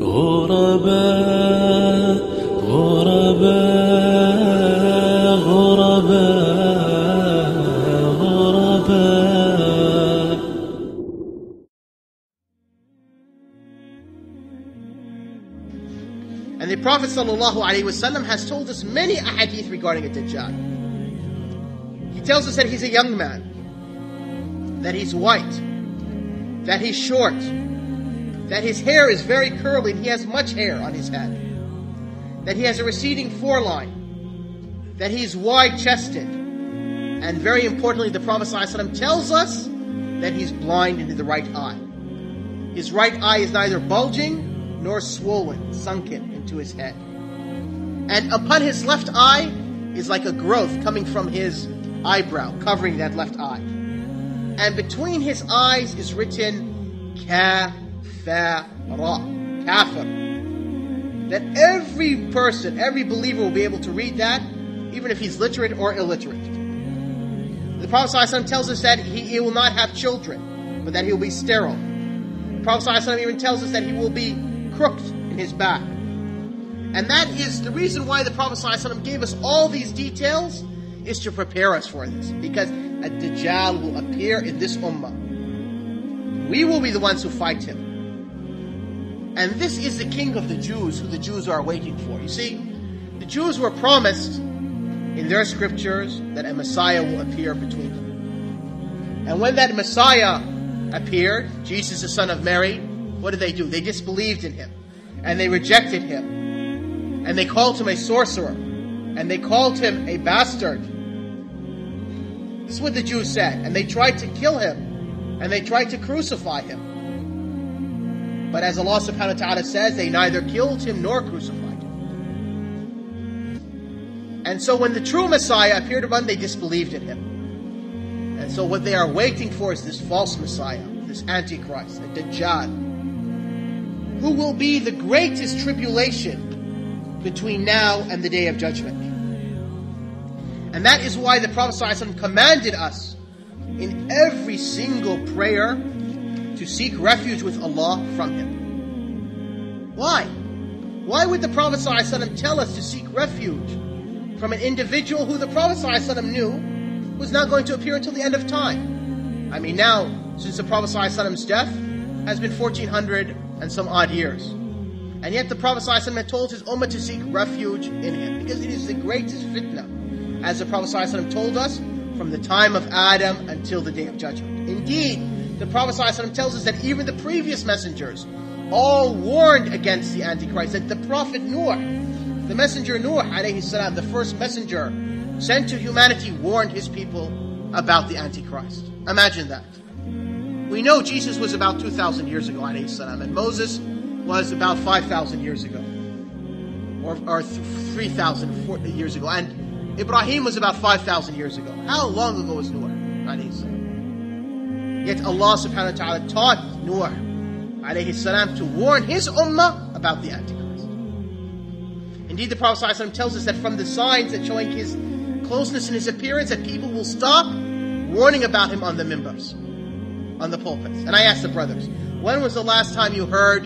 غرباء غرباء غرباء غرباء. And the Prophet ﷺ has told us many ahadith regarding a Dajjal. He tells us that he's a young man, that he's white, that he's short, that his hair is very curly and he has much hair on his head, that he has a receding foreline, that he's wide-chested, and very importantly, the Prophet ﷺ tells us that he's blind in the right eye. His right eye is neither bulging nor swollen, sunken into his head. And upon his left eye is like a growth coming from his eyebrow, covering that left eye. And between his eyes is written Kafara, Kafir. That every person, every believer will be able to read that, even if he's literate or illiterate. The Prophet ﷺ tells us that he will not have children, but that he will be sterile. The Prophet ﷺ even tells us that he will be crooked in his back. And that is the reason why the Prophet ﷺ gave us all these details, is to prepare us for this. Because a Dajjal will appear in this ummah. We will be the ones who fight him. And this is the king of the Jews, who the Jews are waiting for. You see, the Jews were promised in their scriptures that a Messiah will appear between them. And when that Messiah appeared, Jesus the son of Mary, what did they do? They disbelieved in him. And they rejected him. And they called him a sorcerer. And they called him a bastard. This is what the Jews said. And they tried to kill him. And they tried to crucify him. But as Allah subhanahu wa ta'ala says, they neither killed him nor crucified him. And so when the true Messiah appeared upon them, they disbelieved in him. And so what they are waiting for is this false Messiah, this Antichrist, a Dajjal, who will be the greatest tribulation between now and the Day of Judgment. And that is why the Prophet ﷺ commanded us in every single prayer to seek refuge with Allah from him. Why? Why would the Prophet ﷺ tell us to seek refuge from an individual who the Prophet ﷺ knew was not going to appear until the end of time? I mean, now, since the Prophet ﷺ's death has been 1400 and some odd years. And yet the Prophet ﷺ had told his ummah to seek refuge in him, because it is the greatest fitna, as the Prophet ﷺ told us, from the time of Adam until the Day of Judgment. Indeed, the Prophet ﷺ tells us that even the previous messengers all warned against the Antichrist, that the Prophet Nuh, the messenger Nuh alayhi salam, the first messenger sent to humanity, warned his people about the Antichrist. Imagine that. We know Jesus was about 2,000 years ago alayhi salam, and Moses was about 5,000 years ago, or 3,000 years ago, and Ibrahim was about 5,000 years ago. How long ago was Nuh alayhi salam? Yet Allah subhanahu wa ta'ala taught Nuh alayhi salam to warn his ummah about the Antichrist. Indeed, the Prophet ﷺ tells us that from the signs that showing his closeness in his appearance, that people will stop warning about him on the mimbars, on the pulpits. And I asked the brothers, when was the last time you heard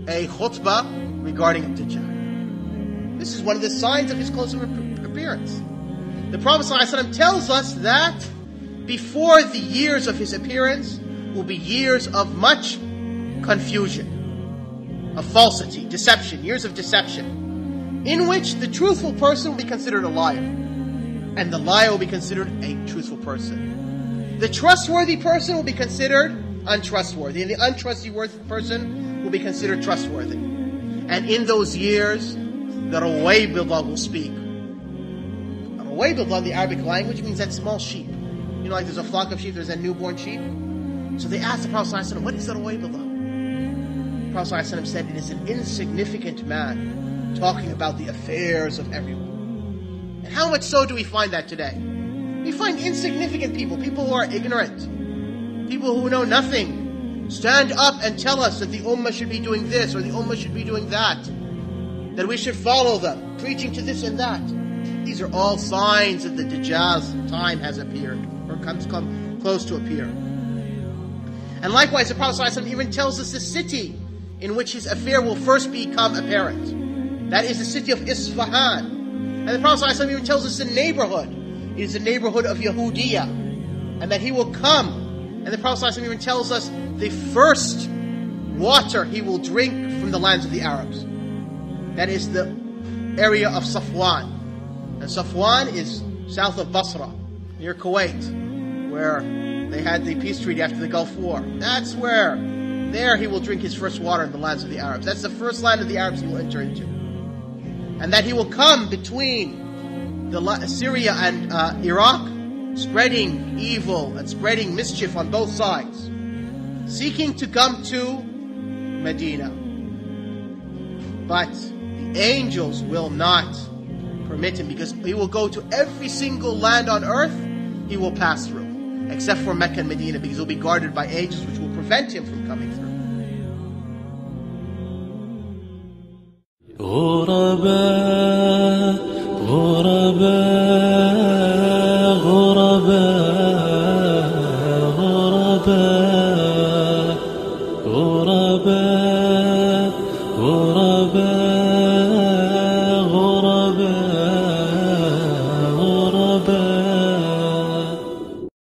a khutbah regarding a Dajjal? This is one of the signs of his close appearance. The Prophet ﷺ tells us that before the years of his appearance will be years of much confusion, of falsity, deception, years of deception, in which the truthful person will be considered a liar, and the liar will be considered a truthful person. The trustworthy person will be considered untrustworthy, and the untrustworthy person will be considered trustworthy. And in those years, the Ruwaybidah will speak. Ruwaybidah in the Arabic language means that small sheep. You know, like there's a flock of sheep, there's that newborn sheep. So they asked the Prophet ﷺ, what is the Ruwaybidah? The Prophet ﷺ said, it is an insignificant man talking about the affairs of everyone. And how much so do we find that today? We find insignificant people, people who are ignorant, people who know nothing, stand up and tell us that the ummah should be doing this or the ummah should be doing that we should follow them, preaching to this and that. These are all signs that the Dajjal's time has appeared, or come close to appear. And likewise, the Prophet ﷺ even tells us the city in which his affair will first become apparent. That is the city of Isfahan. And the Prophet ﷺ even tells us the neighborhood. It is the neighborhood of Yahudiya. And that he will come. And the Prophet ﷺ even tells us the first water he will drink from the lands of the Arabs. That is the area of Safwan. And Safwan is south of Basra, near Kuwait, where they had the peace treaty after the Gulf War. That's where, there he will drink his first water in the lands of the Arabs. That's the first land of the Arabs he will enter into. And that he will come between Syria and Iraq, spreading evil and spreading mischief on both sides, seeking to come to Medina. But the angels will not permit him, because he will go to every single land on earth he will pass through, except for Mecca and Medina, because he'll be guarded by angels which will prevent him from coming through. غرباء غرباء غرباء غرباء